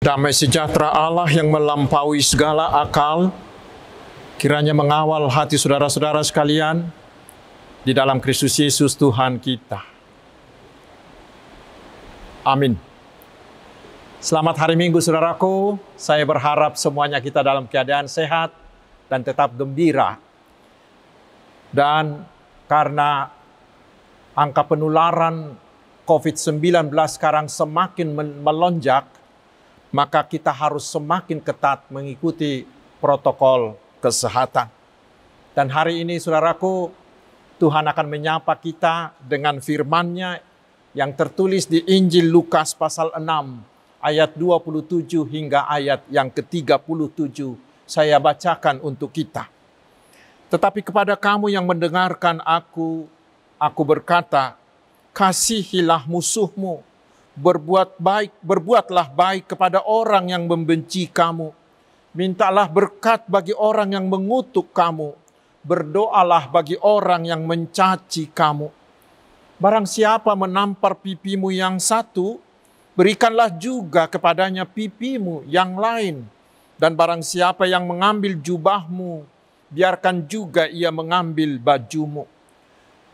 Damai sejahtera Allah yang melampaui segala akal, kiranya mengawal hati saudara-saudara sekalian di dalam Kristus Yesus Tuhan kita. Amin. Selamat hari Minggu saudaraku, saya berharap semuanya kita dalam keadaan sehat dan tetap gembira. Dan karena angka penularan COVID-19 sekarang semakin melonjak, maka kita harus semakin ketat mengikuti protokol kesehatan. Dan hari ini saudaraku, Tuhan akan menyapa kita dengan firman-Nya yang tertulis di Injil Lukas pasal 6 ayat 27 hingga ayat yang ke-37. Saya bacakan untuk kita. Tetapi kepada kamu yang mendengarkan aku berkata, kasihilah musuhmu. Berbuatlah baik kepada orang yang membenci kamu. Mintalah berkat bagi orang yang mengutuk kamu. Berdoalah bagi orang yang mencaci kamu. Barang siapa menampar pipimu yang satu, berikanlah juga kepadanya pipimu yang lain. Dan barang siapa yang mengambil jubahmu, biarkan juga ia mengambil bajumu.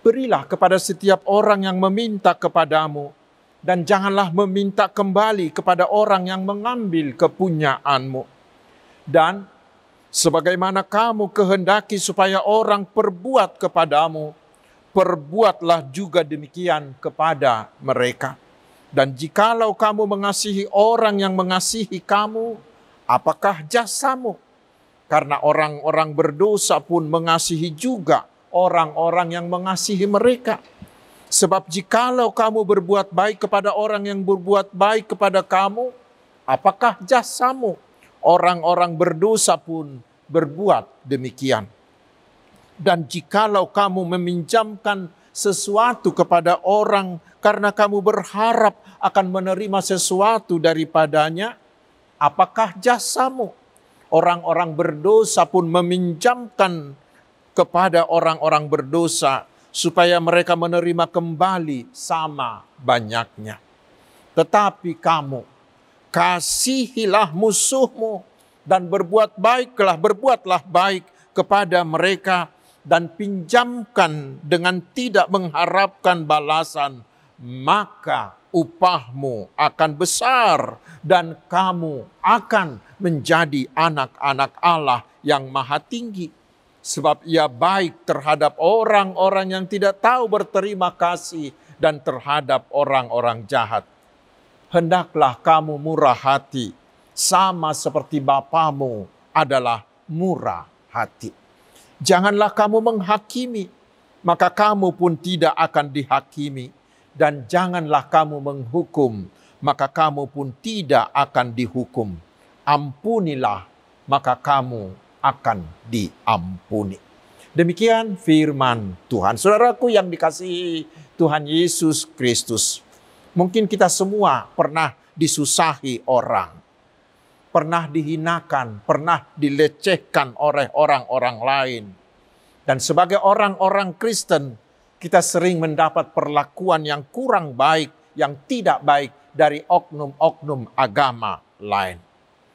Berilah kepada setiap orang yang meminta kepadamu, dan janganlah meminta kembali kepada orang yang mengambil kepunyaanmu. Dan sebagaimana kamu kehendaki supaya orang perbuat kepadamu, perbuatlah juga demikian kepada mereka. Dan jikalau kamu mengasihi orang yang mengasihi kamu, apakah jasamu? Karena orang-orang berdosa pun mengasihi juga orang-orang yang mengasihi mereka. Sebab jikalau kamu berbuat baik kepada orang yang berbuat baik kepada kamu, apakah jasamu? Orang-orang berdosa pun berbuat demikian. Dan jikalau kamu meminjamkan sesuatu kepada orang karena kamu berharap akan menerima sesuatu daripadanya, apakah jasamu? Orang-orang berdosa pun meminjamkan kepada orang-orang berdosa supaya mereka menerima kembali sama banyaknya. Tetapi kamu, kasihilah musuhmu dan berbuatlah baik kepada mereka dan pinjamkan dengan tidak mengharapkan balasan, maka upahmu akan besar dan kamu akan menjadi anak-anak Allah yang Maha Tinggi. Sebab ia baik terhadap orang-orang yang tidak tahu berterima kasih dan terhadap orang-orang jahat. Hendaklah kamu murah hati, sama seperti Bapamu adalah murah hati. Janganlah kamu menghakimi, maka kamu pun tidak akan dihakimi. Dan janganlah kamu menghukum, maka kamu pun tidak akan dihukum. Ampunilah, maka kamu akan diampuni. Demikian firman Tuhan. Saudaraku yang dikasihi Tuhan Yesus Kristus, mungkin kita semua pernah disusahi orang, pernah dihinakan, pernah dilecehkan oleh orang-orang lain. Dan sebagai orang-orang Kristen, kita sering mendapat perlakuan yang kurang baik, yang tidak baik dari oknum-oknum agama lain.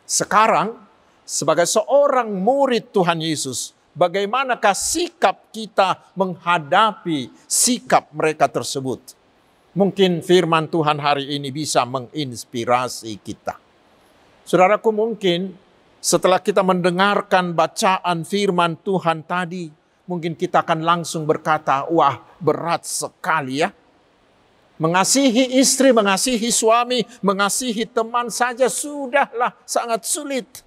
Sekarang, sebagai seorang murid Tuhan Yesus, bagaimanakah sikap kita menghadapi sikap mereka tersebut? Mungkin firman Tuhan hari ini bisa menginspirasi kita. Saudaraku, mungkin setelah kita mendengarkan bacaan firman Tuhan tadi, mungkin kita akan langsung berkata, wah berat sekali ya. Mengasihi istri, mengasihi suami, mengasihi teman saja sudahlah sangat sulit.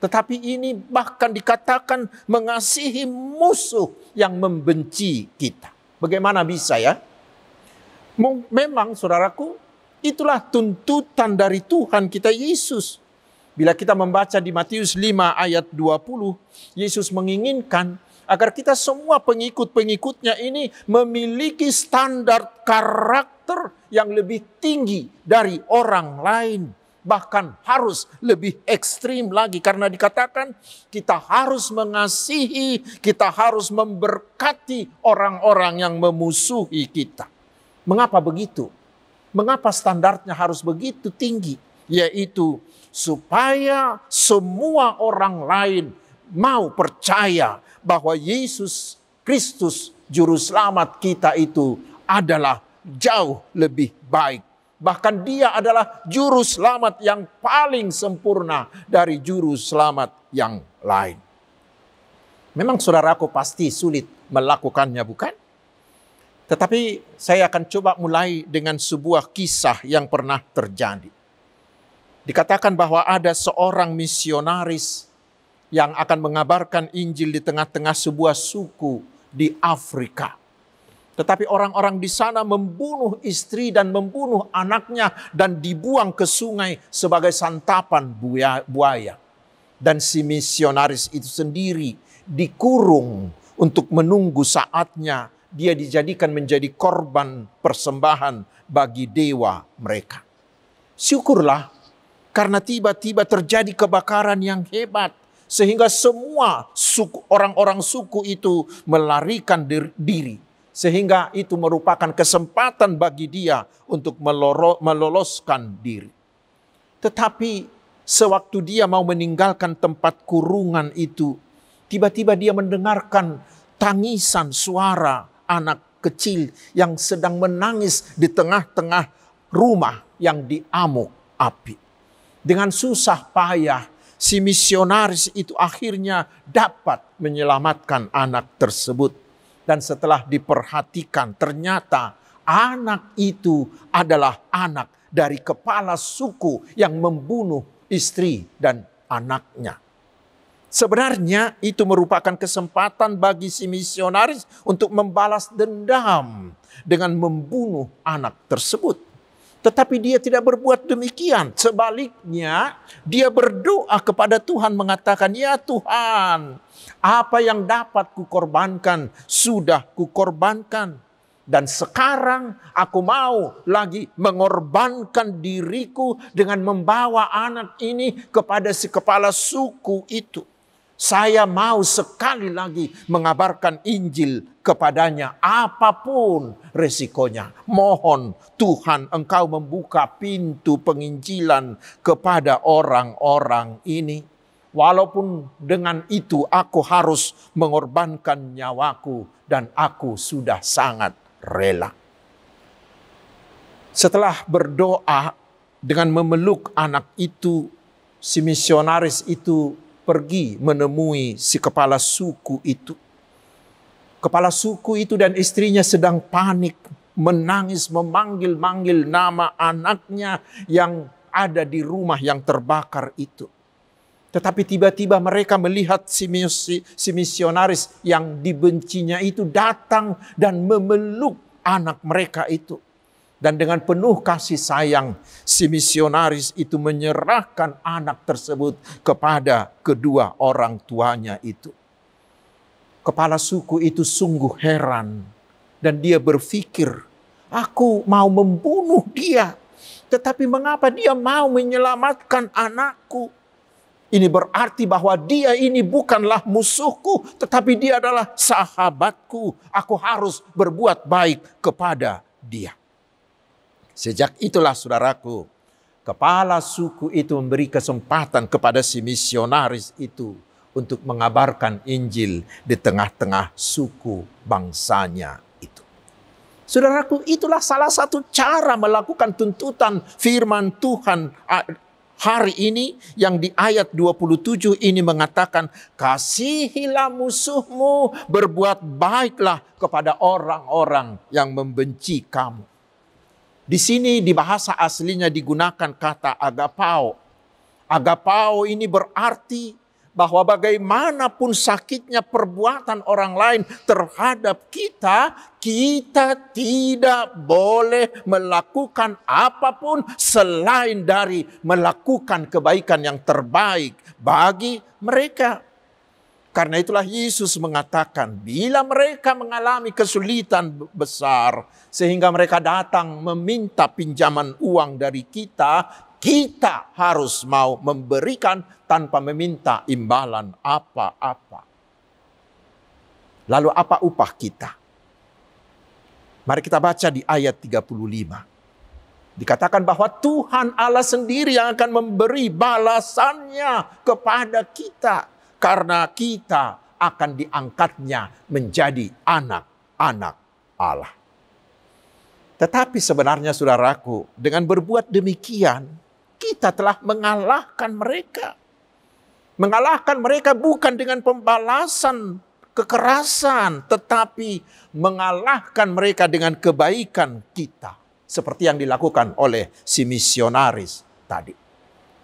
Tetapi ini bahkan dikatakan mengasihi musuh yang membenci kita. Bagaimana bisa ya? Memang saudaraku, itulah tuntutan dari Tuhan kita Yesus. Bila kita membaca di Matius 5 ayat 20, Yesus menginginkan agar kita semua pengikut-pengikutnya ini memiliki standar karakter yang lebih tinggi dari orang lain. Bahkan harus lebih ekstrim lagi karena dikatakan kita harus mengasihi, kita harus memberkati orang-orang yang memusuhi kita. Mengapa begitu? Mengapa standarnya harus begitu tinggi? yaitu supaya semua orang lain mau percaya bahwa Yesus Kristus Juru Selamat kita itu adalah jauh lebih baik. Bahkan dia adalah Juru Selamat yang paling sempurna dari Juru Selamat yang lain. Memang saudaraku pasti sulit melakukannya, bukan? Tetapi saya akan coba mulai dengan sebuah kisah yang pernah terjadi. Dikatakan bahwa ada seorang misionaris yang akan mengabarkan Injil di tengah-tengah sebuah suku di Afrika. Tetapi orang-orang di sana membunuh istri dan membunuh anaknya dan dibuang ke sungai sebagai santapan buaya. Dan si misionaris itu sendiri dikurung untuk menunggu saatnya dia dijadikan menjadi korban persembahan bagi dewa mereka. Syukurlah karena tiba-tiba terjadi kebakaran yang hebat sehingga semua orang-orang suku itu melarikan diri. Sehingga itu merupakan kesempatan bagi dia untuk meloloskan diri. Tetapi sewaktu dia mau meninggalkan tempat kurungan itu, tiba-tiba dia mendengarkan tangisan suara anak kecil yang sedang menangis di tengah-tengah rumah yang diamuk api. Dengan susah payah, si misionaris itu akhirnya dapat menyelamatkan anak tersebut. Dan setelah diperhatikan, ternyata anak itu adalah anak dari kepala suku yang membunuh istri dan anaknya. Sebenarnya itu merupakan kesempatan bagi si misionaris untuk membalas dendam dengan membunuh anak tersebut. Tetapi dia tidak berbuat demikian. Sebaliknya, dia berdoa kepada Tuhan mengatakan, "Ya Tuhan, apa yang dapat kukorbankan, sudah kukorbankan. Dan sekarang aku mau lagi mengorbankan diriku dengan membawa anak ini kepada si kepala suku itu. Saya mau sekali lagi mengabarkan Injil kepadanya apapun resikonya. Mohon Tuhan engkau membuka pintu penginjilan kepada orang-orang ini. Walaupun dengan itu aku harus mengorbankan nyawaku dan aku sudah sangat rela." Setelah berdoa dengan memeluk anak itu, si misionaris itu pergi menemui si kepala suku itu. Kepala suku itu dan istrinya sedang panik, menangis, memanggil-manggil nama anaknya yang ada di rumah yang terbakar itu. Tetapi tiba-tiba mereka melihat si misionaris yang dibencinya itu datang dan memeluk anak mereka itu. Dan dengan penuh kasih sayang, si misionaris itu menyerahkan anak tersebut kepada kedua orang tuanya itu. Kepala suku itu sungguh heran. Dan dia berpikir, aku mau membunuh dia. Tetapi mengapa dia mau menyelamatkan anakku? Ini berarti bahwa dia ini bukanlah musuhku, tetapi dia adalah sahabatku. Aku harus berbuat baik kepada dia. Sejak itulah saudaraku, kepala suku itu memberi kesempatan kepada si misionaris itu untuk mengabarkan Injil di tengah-tengah suku bangsanya itu. Saudaraku, itulah salah satu cara melakukan tuntutan firman Tuhan hari ini yang di ayat 27 ini mengatakan, "Kasihilah musuhmu, berbuat baiklah kepada orang-orang yang membenci kamu." Di sini di bahasa aslinya digunakan kata agapao. Agapao ini berarti bahwa bagaimanapun sakitnya perbuatan orang lain terhadap kita, kita tidak boleh melakukan apapun selain dari melakukan kebaikan yang terbaik bagi mereka. Karena itulah Yesus mengatakan, bila mereka mengalami kesulitan besar, sehingga mereka datang meminta pinjaman uang dari kita, kita harus mau memberikan tanpa meminta imbalan apa-apa. Lalu apa upah kita? Mari kita baca di ayat 35. Dikatakan bahwa Tuhan Allah sendiri yang akan memberi balasannya kepada kita. Karena kita akan diangkatnya menjadi anak-anak Allah. Tetapi sebenarnya saudaraku, dengan berbuat demikian, kita telah mengalahkan mereka. Mengalahkan mereka bukan dengan pembalasan kekerasan, tetapi mengalahkan mereka dengan kebaikan kita. Seperti yang dilakukan oleh si misionaris tadi.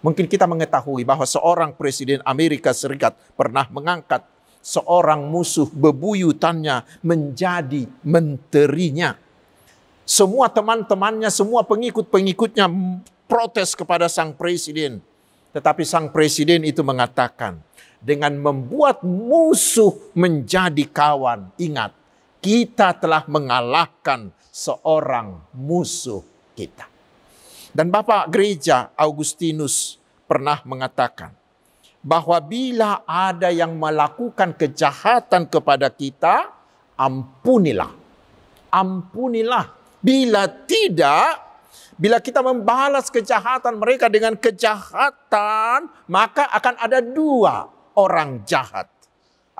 Mungkin kita mengetahui bahwa seorang presiden Amerika Serikat pernah mengangkat seorang musuh bebuyutannya menjadi menterinya. Semua teman-temannya, semua pengikut-pengikutnya protes kepada sang presiden. Tetapi sang presiden itu mengatakan, dengan membuat musuh menjadi kawan, ingat, kita telah mengalahkan seorang musuh kita. Dan Bapak Gereja Augustinus pernah mengatakan bahwa bila ada yang melakukan kejahatan kepada kita, ampunilah. Ampunilah. Bila tidak, bila kita membalas kejahatan mereka dengan kejahatan, maka akan ada dua orang jahat.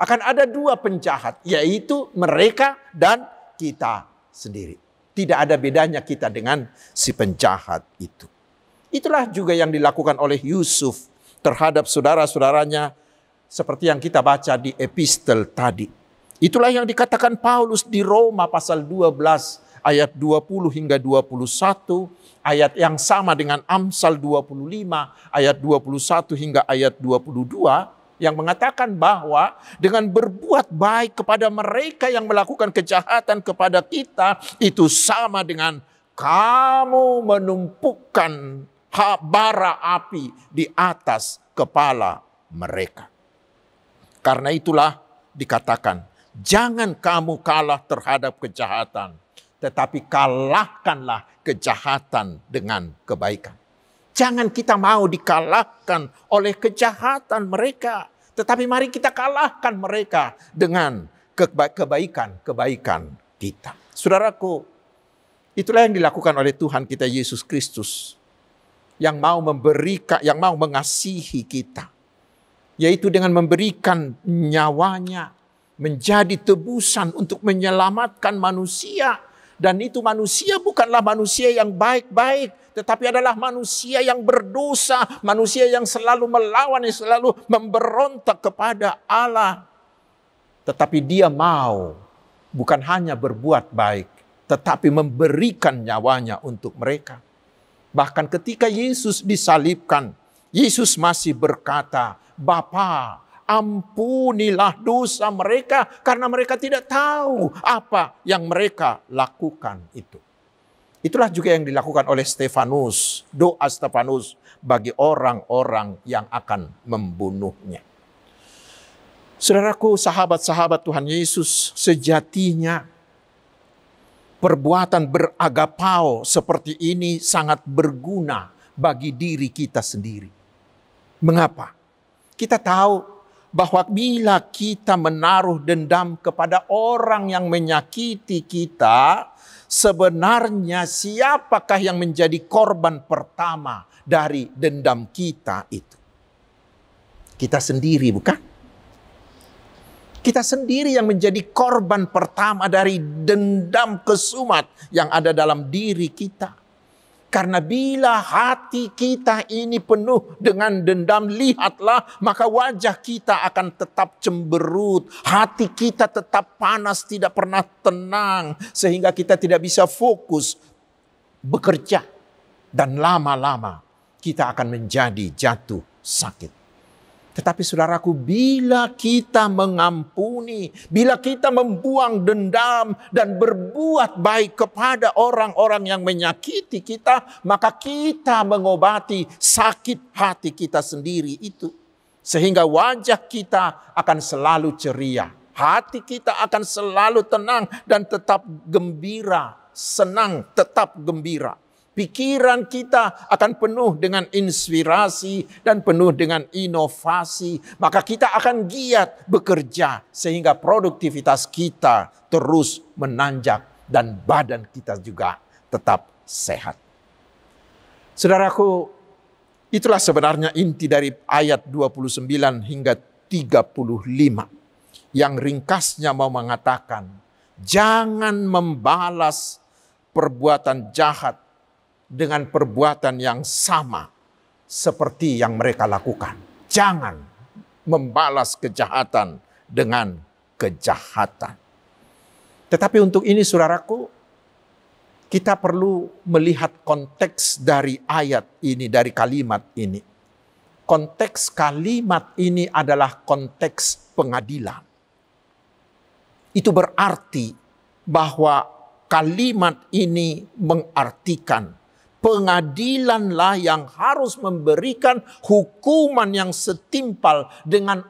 Akan ada dua penjahat, yaitu mereka dan kita sendiri. Tidak ada bedanya kita dengan si penjahat itu. Itulah juga yang dilakukan oleh Yusuf terhadap saudara-saudaranya seperti yang kita baca di epistel tadi. Itulah yang dikatakan Paulus di Roma pasal 12 ayat 20 hingga 21. Ayat yang sama dengan Amsal 25 ayat 21 hingga ayat 22. Yang mengatakan bahwa dengan berbuat baik kepada mereka yang melakukan kejahatan kepada kita, itu sama dengan kamu menumpukan bara api di atas kepala mereka. Karena itulah dikatakan, jangan kamu kalah terhadap kejahatan, tetapi kalahkanlah kejahatan dengan kebaikan. Jangan kita mau dikalahkan oleh kejahatan mereka. Tetapi mari kita kalahkan mereka dengan kebaikan-kebaikan kita. Saudaraku, itulah yang dilakukan oleh Tuhan kita Yesus Kristus. Yang mau memberikan, yang mau mengasihi kita. Yaitu dengan memberikan nyawanya menjadi tebusan untuk menyelamatkan manusia. Dan itu manusia bukanlah manusia yang baik-baik, tetapi adalah manusia yang berdosa, manusia yang selalu melawan, yang selalu memberontak kepada Allah. Tetapi dia mau bukan hanya berbuat baik, tetapi memberikan nyawanya untuk mereka. Bahkan ketika Yesus disalibkan, Yesus masih berkata, Bapa, ampunilah dosa mereka karena mereka tidak tahu apa yang mereka lakukan itu. Itulah juga yang dilakukan oleh Stefanus, doa Stefanus bagi orang-orang yang akan membunuhnya. Saudaraku, sahabat-sahabat Tuhan Yesus, sejatinya perbuatan beragapao seperti ini sangat berguna bagi diri kita sendiri. Mengapa? Kita tahu bahwa bila kita menaruh dendam kepada orang yang menyakiti kita, sebenarnya siapakah yang menjadi korban pertama dari dendam kita itu? Kita sendiri, bukan? Kita sendiri yang menjadi korban pertama dari dendam kesumat yang ada dalam diri kita. Karena bila hati kita ini penuh dengan dendam, lihatlah, maka wajah kita akan tetap cemberut. Hati kita tetap panas, tidak pernah tenang. Sehingga kita tidak bisa fokus bekerja. Dan lama-lama kita akan menjadi jatuh sakit. Tetapi saudaraku, bila kita mengampuni, bila kita membuang dendam dan berbuat baik kepada orang-orang yang menyakiti kita, maka kita mengobati sakit hati kita sendiri itu. Sehingga wajah kita akan selalu ceria. Hati kita akan selalu tenang dan tetap gembira, senang, tetap gembira. Pikiran kita akan penuh dengan inspirasi dan penuh dengan inovasi. Maka kita akan giat bekerja sehingga produktivitas kita terus menanjak dan badan kita juga tetap sehat. Saudaraku, itulah sebenarnya inti dari ayat 29 hingga 35. Yang ringkasnya mau mengatakan, jangan membalas perbuatan jahat dengan perbuatan yang sama seperti yang mereka lakukan. Jangan membalas kejahatan dengan kejahatan. Tetapi untuk ini saudaraku, kita perlu melihat konteks dari ayat ini, dari kalimat ini. Konteks kalimat ini adalah konteks pengadilan. Itu berarti bahwa kalimat ini mengartikan pengadilanlah yang harus memberikan hukuman yang setimpal dengan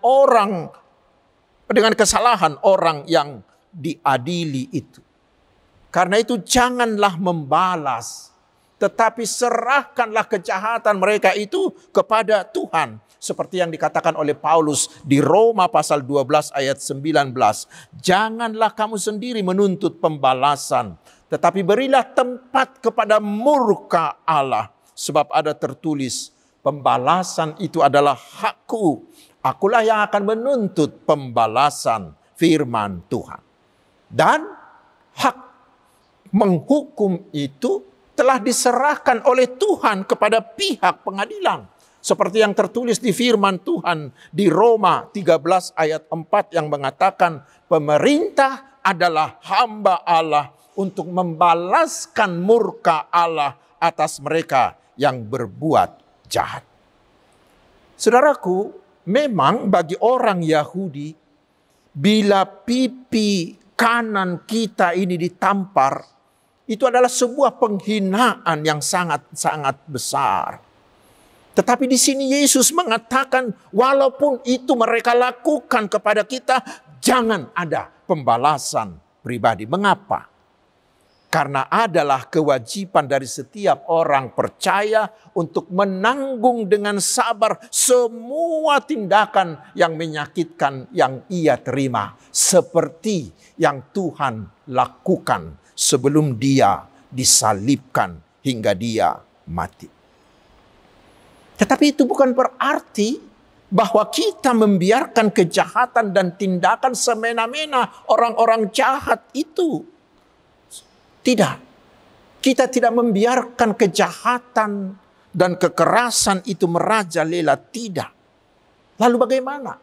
kesalahan orang yang diadili itu. Karena itu janganlah membalas, tetapi serahkanlah kejahatan mereka itu kepada Tuhan. Seperti yang dikatakan oleh Paulus di Roma pasal 12 ayat 19. Janganlah kamu sendiri menuntut pembalasan, tetapi berilah tempat kepada murka Allah. Sebab ada tertulis, pembalasan itu adalah hakku. Akulah yang akan menuntut pembalasan, firman Tuhan. Dan hak menghukum itu telah diserahkan oleh Tuhan kepada pihak pengadilan. Seperti yang tertulis di firman Tuhan di Roma 13 ayat 4 yang mengatakan pemerintah adalah hamba Allah untuk membalaskan murka Allah atas mereka yang berbuat jahat. Saudaraku, memang bagi orang Yahudi, bila pipi kanan kita ini ditampar, itu adalah sebuah penghinaan yang sangat-sangat besar. Tetapi di sini Yesus mengatakan, walaupun itu mereka lakukan kepada kita, jangan ada pembalasan pribadi. Mengapa? Karena adalah kewajiban dari setiap orang percaya untuk menanggung dengan sabar semua tindakan yang menyakitkan yang ia terima. Seperti yang Tuhan lakukan sebelum dia disalibkan hingga dia mati. Tetapi itu bukan berarti bahwa kita membiarkan kejahatan dan tindakan semena-mena orang-orang jahat itu. Tidak. Kita tidak membiarkan kejahatan dan kekerasan itu merajalela. Tidak. Lalu bagaimana?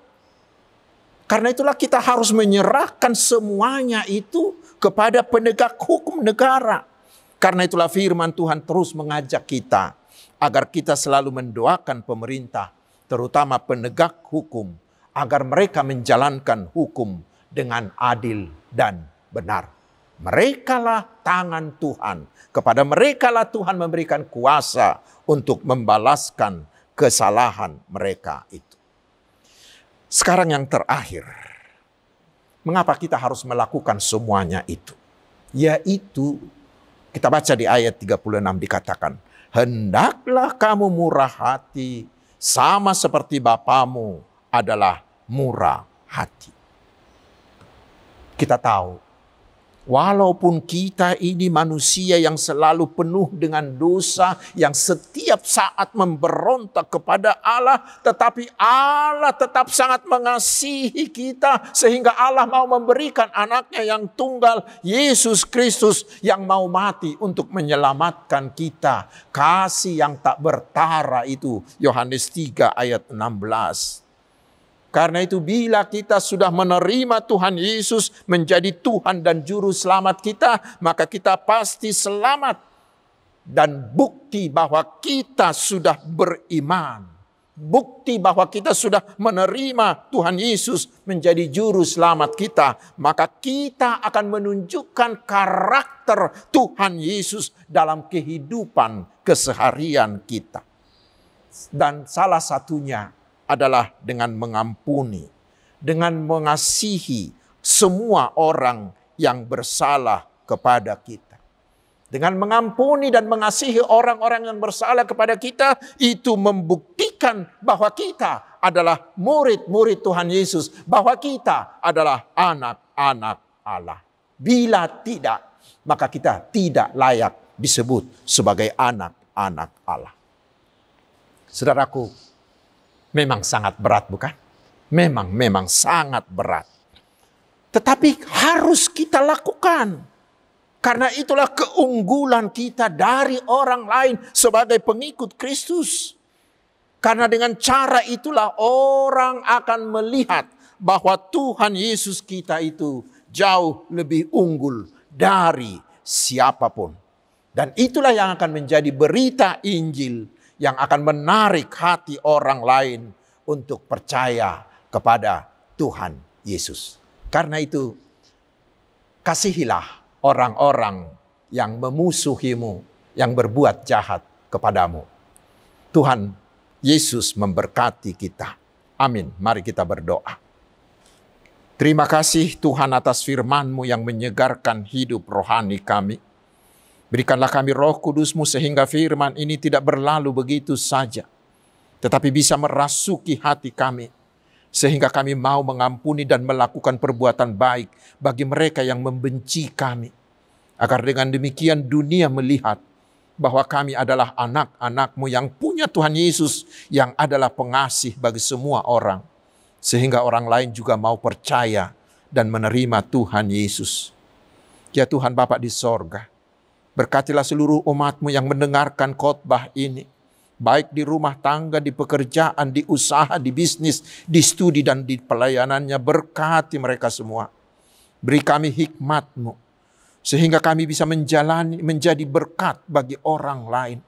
Karena itulah kita harus menyerahkan semuanya itu kepada penegak hukum negara. Karena itulah firman Tuhan terus mengajak kita agar kita selalu mendoakan pemerintah, terutama penegak hukum, agar mereka menjalankan hukum dengan adil dan benar. Merekalah tangan Tuhan. Kepada merekalah Tuhan memberikan kuasa untuk membalaskan kesalahan mereka itu. Sekarang yang terakhir, mengapa kita harus melakukan semuanya itu? Yaitu, kita baca di ayat 36 dikatakan, hendaklah kamu murah hati, sama seperti Bapamu adalah murah hati. Kita tahu, walaupun kita ini manusia yang selalu penuh dengan dosa, yang setiap saat memberontak kepada Allah, tetapi Allah tetap sangat mengasihi kita, sehingga Allah mau memberikan anaknya yang tunggal, Yesus Kristus, yang mau mati untuk menyelamatkan kita. Kasih yang tak bertara itu, Yohanes 3 ayat 16. Karena itu bila kita sudah menerima Tuhan Yesus menjadi Tuhan dan Juru Selamat kita, maka kita pasti selamat. Dan bukti bahwa kita sudah beriman, bukti bahwa kita sudah menerima Tuhan Yesus menjadi Juru Selamat kita, maka kita akan menunjukkan karakter Tuhan Yesus dalam kehidupan keseharian kita. Dan salah satunya adalah dengan mengampuni, dengan mengasihi semua orang yang bersalah kepada kita. Dengan mengampuni dan mengasihi orang-orang yang bersalah kepada kita, itu membuktikan bahwa kita adalah murid-murid Tuhan Yesus, bahwa kita adalah anak-anak Allah. Bila tidak, maka kita tidak layak disebut sebagai anak anak Allah. Saudaraku, memang sangat berat bukan? Memang sangat berat. Tetapi harus kita lakukan. Karena itulah keunggulan kita dari orang lain sebagai pengikut Kristus. Karena dengan cara itulah orang akan melihat bahwa Tuhan Yesus kita itu jauh lebih unggul dari siapapun. Dan itulah yang akan menjadi berita Injil yang akan menarik hati orang lain untuk percaya kepada Tuhan Yesus. Karena itu, kasihilah orang-orang yang memusuhimu, yang berbuat jahat kepadamu. Tuhan Yesus memberkati kita. Amin. Mari kita berdoa. Terima kasih Tuhan atas firman-Mu yang menyegarkan hidup rohani kami. Berikanlah kami Roh Kudus-Mu sehingga firman ini tidak berlalu begitu saja, tetapi bisa merasuki hati kami, sehingga kami mau mengampuni dan melakukan perbuatan baik bagi mereka yang membenci kami. Agar dengan demikian dunia melihat bahwa kami adalah anak-anak-Mu yang punya Tuhan Yesus yang adalah pengasih bagi semua orang. Sehingga orang lain juga mau percaya dan menerima Tuhan Yesus. Ya Tuhan Bapa di sorga, berkatilah seluruh umat-Mu yang mendengarkan khotbah ini. Baik di rumah tangga, di pekerjaan, di usaha, di bisnis, di studi dan di pelayanannya. Berkati mereka semua. Beri kami hikmat-Mu. Sehingga kami bisa menjadi berkat bagi orang lain.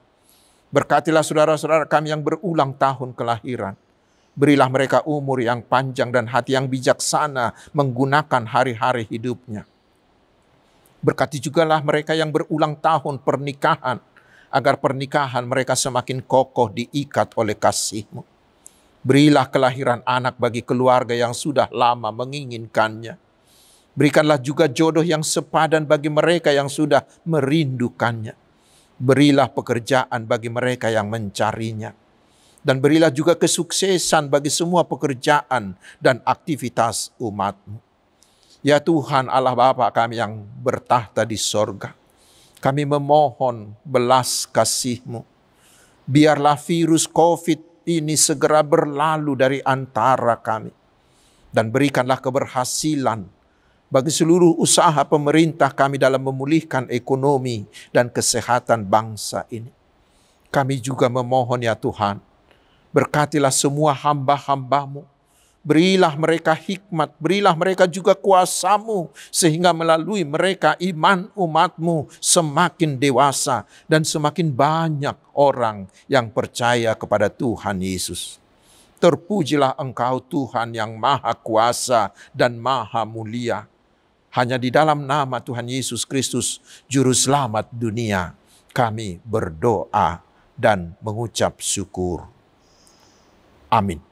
Berkatilah saudara-saudara kami yang berulang tahun kelahiran. Berilah mereka umur yang panjang dan hati yang bijaksana menggunakan hari-hari hidupnya. Berkati jugalah mereka yang berulang tahun pernikahan, agar pernikahan mereka semakin kokoh diikat oleh kasih-Mu. Berilah kelahiran anak bagi keluarga yang sudah lama menginginkannya. Berikanlah juga jodoh yang sepadan bagi mereka yang sudah merindukannya. Berilah pekerjaan bagi mereka yang mencarinya. Dan berilah juga kesuksesan bagi semua pekerjaan dan aktivitas umat-Mu. Ya Tuhan Allah Bapa kami yang bertahta di sorga, kami memohon belas kasih-Mu. Biarlah virus COVID ini segera berlalu dari antara kami. Dan berikanlah keberhasilan bagi seluruh usaha pemerintah kami dalam memulihkan ekonomi dan kesehatan bangsa ini. Kami juga memohon ya Tuhan, berkatilah semua hamba-hamba-Mu. Berilah mereka hikmat, berilah mereka juga kuasa-Mu, sehingga melalui mereka iman umat-Mu semakin dewasa dan semakin banyak orang yang percaya kepada Tuhan Yesus. Terpujilah Engkau Tuhan yang Maha Kuasa dan Maha Mulia. Hanya di dalam nama Tuhan Yesus Kristus, Juru Selamat dunia, kami berdoa dan mengucap syukur. Amin.